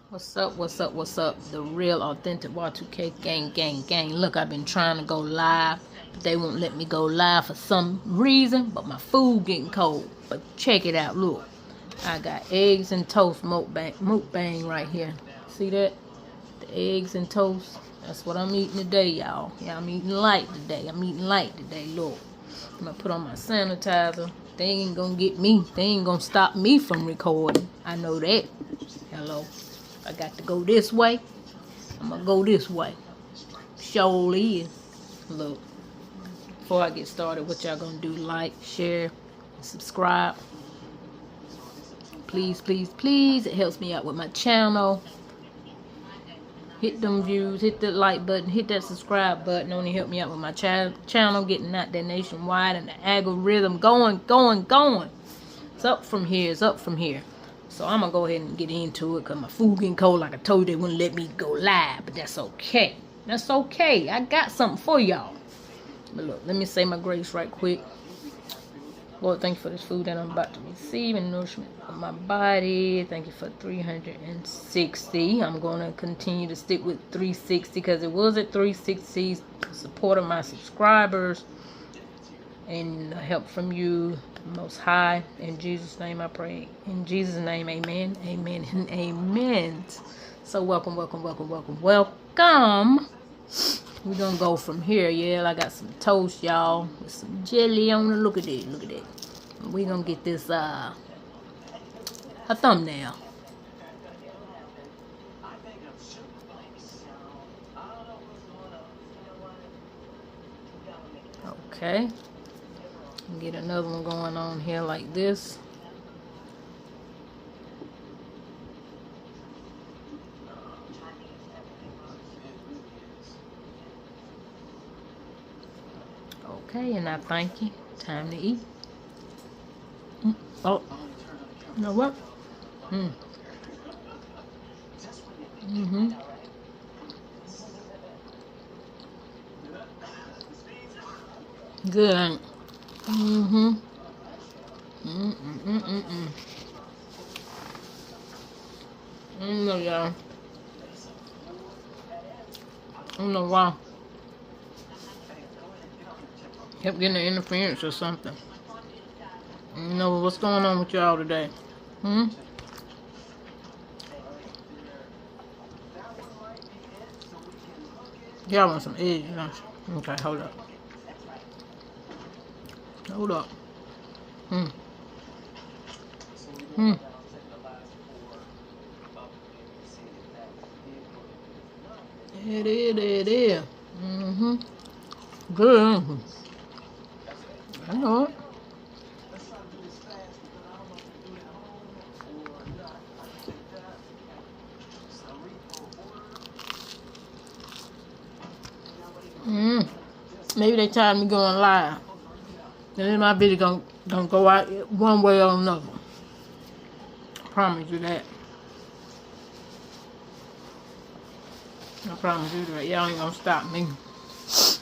What's up, what's up, what's up? The real authentic Y2K gang. Look, I've been trying to go live, but they won't let me go live for some reason, but my food getting cold. But check it out, look. I got eggs and toast mukbang right here. See that? The eggs and toast. That's what I'm eating today, y'all. Yeah, I'm eating light today. Look. I'm gonna put on my sanitizer. They ain't gonna get me. They ain't gonna stop me from recording. I know that. Hello. I got to go this way. I'm gonna go this way. Surely is. Look. Before I get started, what y'all gonna do? Like, share, subscribe. Please, please, please. It helps me out with my channel. Hit them views, hit the like button, hit that subscribe button. Only help me out with my channel, getting out there nationwide and the algorithm going. It's up from here, So I'm gonna go ahead and get into it because my food getting cold. Like I told you, they wouldn't let me go live, but that's okay. That's okay. I got something for y'all. But look, let me say my grace right quick. Lord, thank you for this food that I'm about to receive and nourishment of my body. Thank you for 360. I'm going to continue to stick with 360 because it was at 360. Support of my subscribers and help from you, Most High. In Jesus' name I pray. In Jesus' name, amen, amen, and amen. So welcome. We're gonna go from here. Yeah, I got some toast, y'all, with some jelly on it. Look at that. We're gonna get this a thumbnail. Okay. Get another one going on here like this. Okay, and I thank you. Time to eat. Oh, you know what? Good, ain't it? I don't know, y'all. I don't know why. Kept getting an interference or something. You know what's going on with y'all today? Y'all want some eggs, don't you? Okay, hold up. It is. Good. I know it. Maybe they tired of me going live. Then my video gonna go out one way or another. I promise you that. I promise you that. Y'all ain't gonna stop me.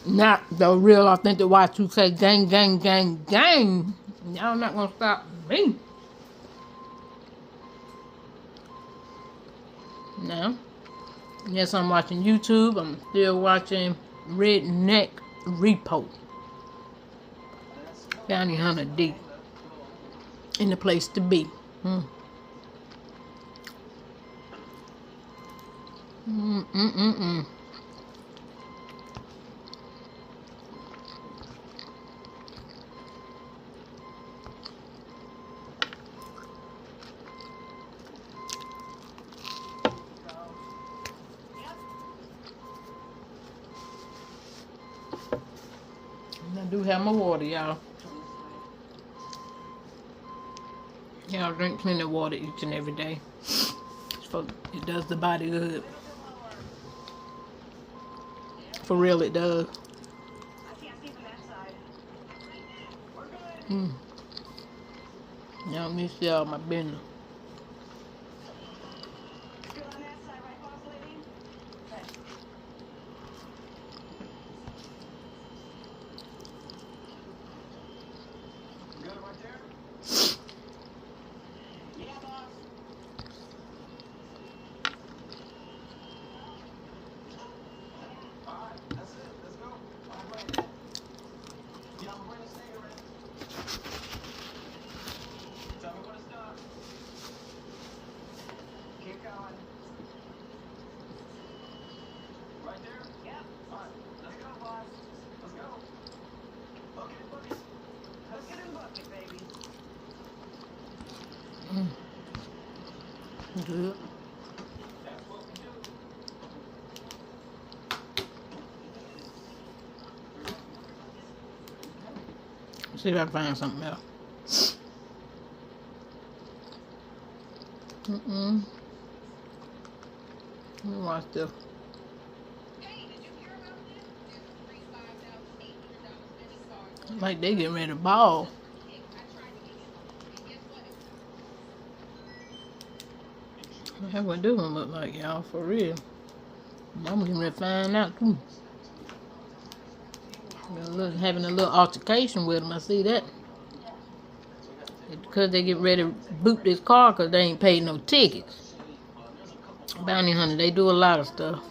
Not the real authentic Y2K gang. Y'all not gonna stop me. No. Yes, I'm watching YouTube. I'm still watching Redneck Repo. Bounty Hunter D. In the place to be. I do have my water, y'all. Y'all drink plenty of water each and every day. It does the body good. For real, it does. Y'all let me see all my business. Good. See if I can find something else. Let me watch this. Like they getting ready to ball. That's what this one look like, y'all, for real. I'm getting ready to find out too. Having a little altercation with them, I see that. It's because they get ready to boot this car because they ain't paid no tickets. Bounty hunter, they do a lot of stuff.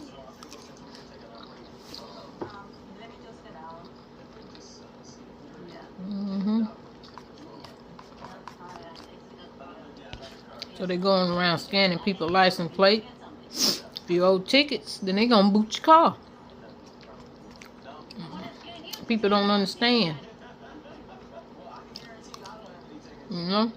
So they going around scanning people's license plate. If you owe tickets, then they gonna boot your car. People don't understand. You know?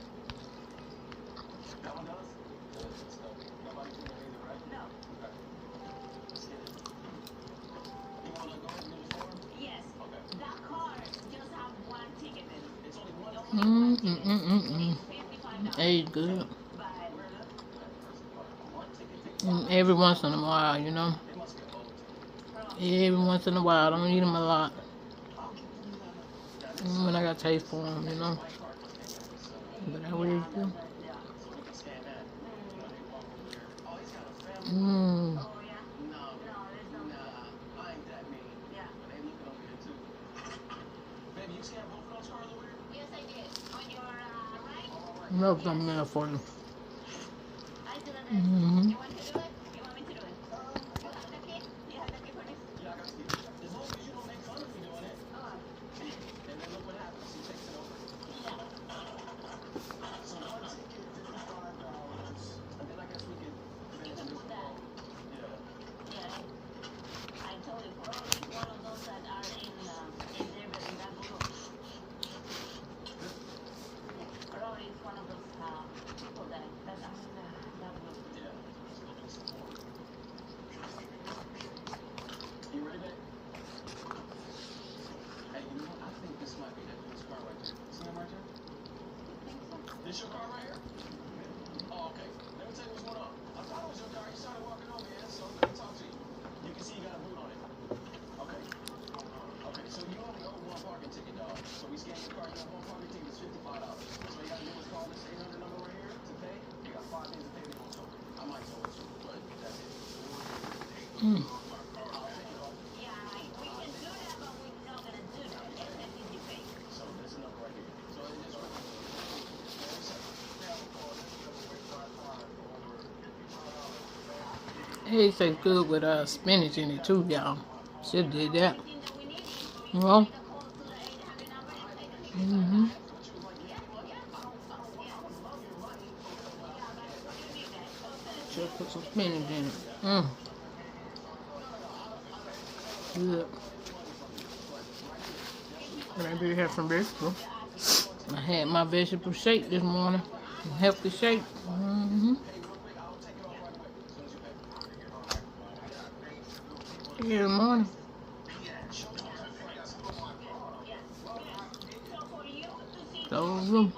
Hey, good. Every once in a while, you know. Every once in a while, I don't eat them a lot. When I got taste for them, you know. But I will do. Love something there for you. This your car right here? Oh, okay. Let me tell you what's going on. I thought it was your car. You started walking over here, so let me talk to you. You can see you got a boot on it. Okay. Okay, so you only owe one parking ticket, dog. So we scan your car, you have one parking ticket, it's $55. So you got to do is call this 800 number right here to pay. You got 5 days to pay before tow. I might tow it too, but that's it. It tastes good with spinach in it too, y'all. Should did that. Well, should put some spinach in it. Good. Maybe have some vegetables. I had my vegetable shake this morning. Healthy shake. Good morning. So,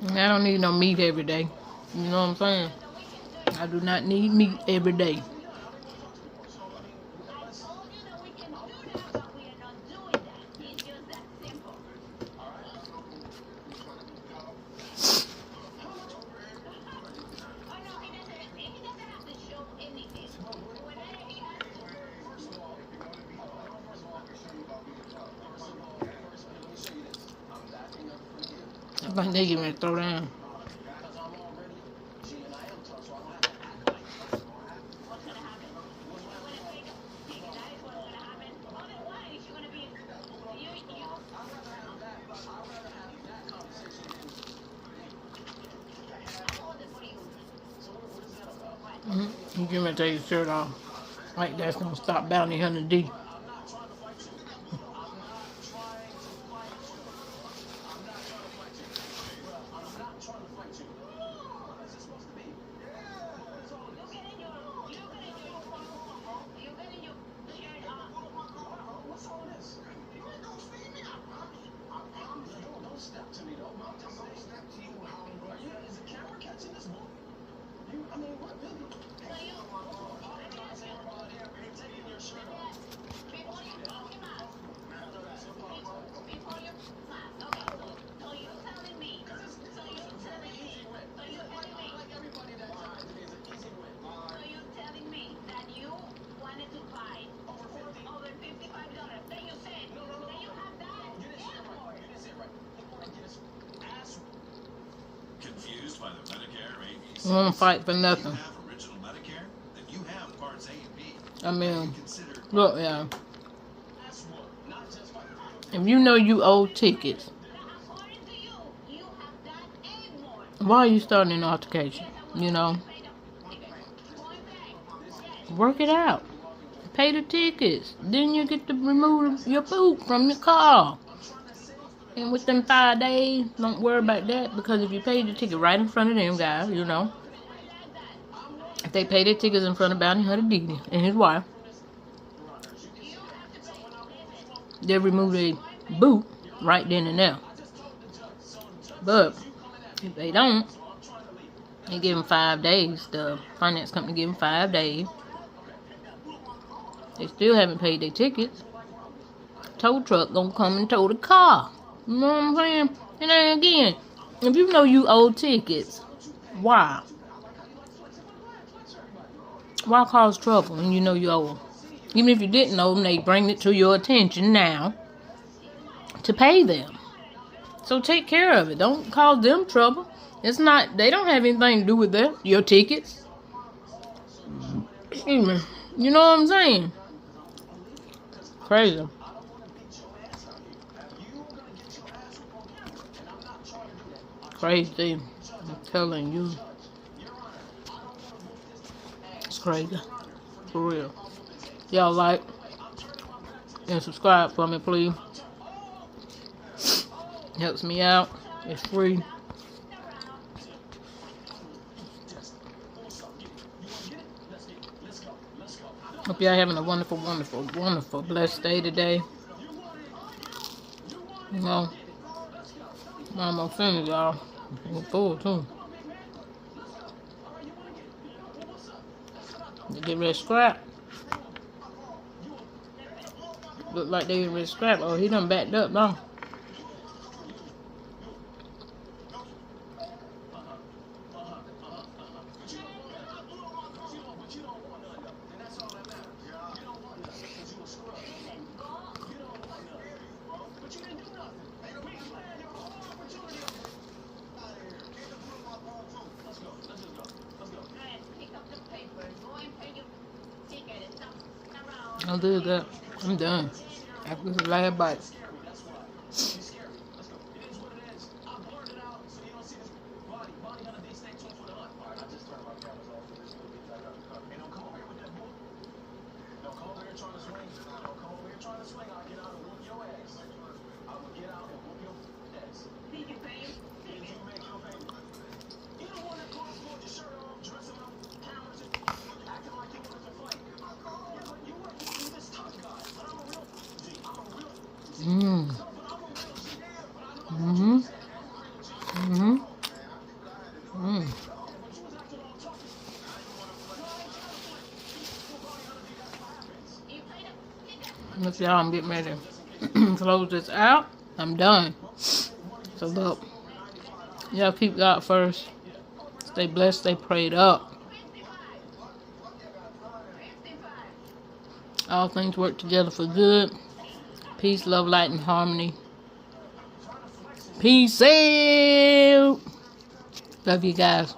I don't need no meat every day. You know what I'm saying? I do not need meat every day. I think they get me to throw down. You give me to take your shirt off. Like that's gonna stop Bounty Hunter D. I want to fight for nothing. I mean, look, yeah. If you know you owe tickets, why are you starting an altercation? You know, work it out. Pay the tickets. Then you get to remove your poop from your car. And within 5 days, don't worry about that, because if you pay the ticket right in front of them guys, you know, if they pay their tickets in front of Bounty Hunter D and his wife, they'll remove their boot right then and there. But if they don't, they give them 5 days. The finance company give them 5 days. They still haven't paid their tickets. Tow truck gonna come and tow the car. You know what I'm saying? And then again, if you know you owe tickets, why? Why cause trouble when you know you owe them? Even if you didn't owe them, they bring it to your attention now to pay them. So take care of it. Don't cause them trouble. It's not, they don't have anything to do with that. Your tickets. Excuse me. You know what I'm saying? Crazy. Crazy. I'm telling you. It's crazy. For real. Y'all like and subscribe for me, please. Helps me out. It's free. Hope y'all having a wonderful, wonderful, wonderful, blessed day today. You know, I'm almost finished, y'all. I'm full too. They get rid of scrap. Look like they get rid of scrap. Oh, he done backed up now. I'll do that. I'm done. After this last bite. Look, y'all, I'm getting ready to close this out. I'm done. So look, y'all keep God first. Stay blessed, stay prayed up. All things work together for good. Peace, love, light, and harmony. Peace out. Love you guys.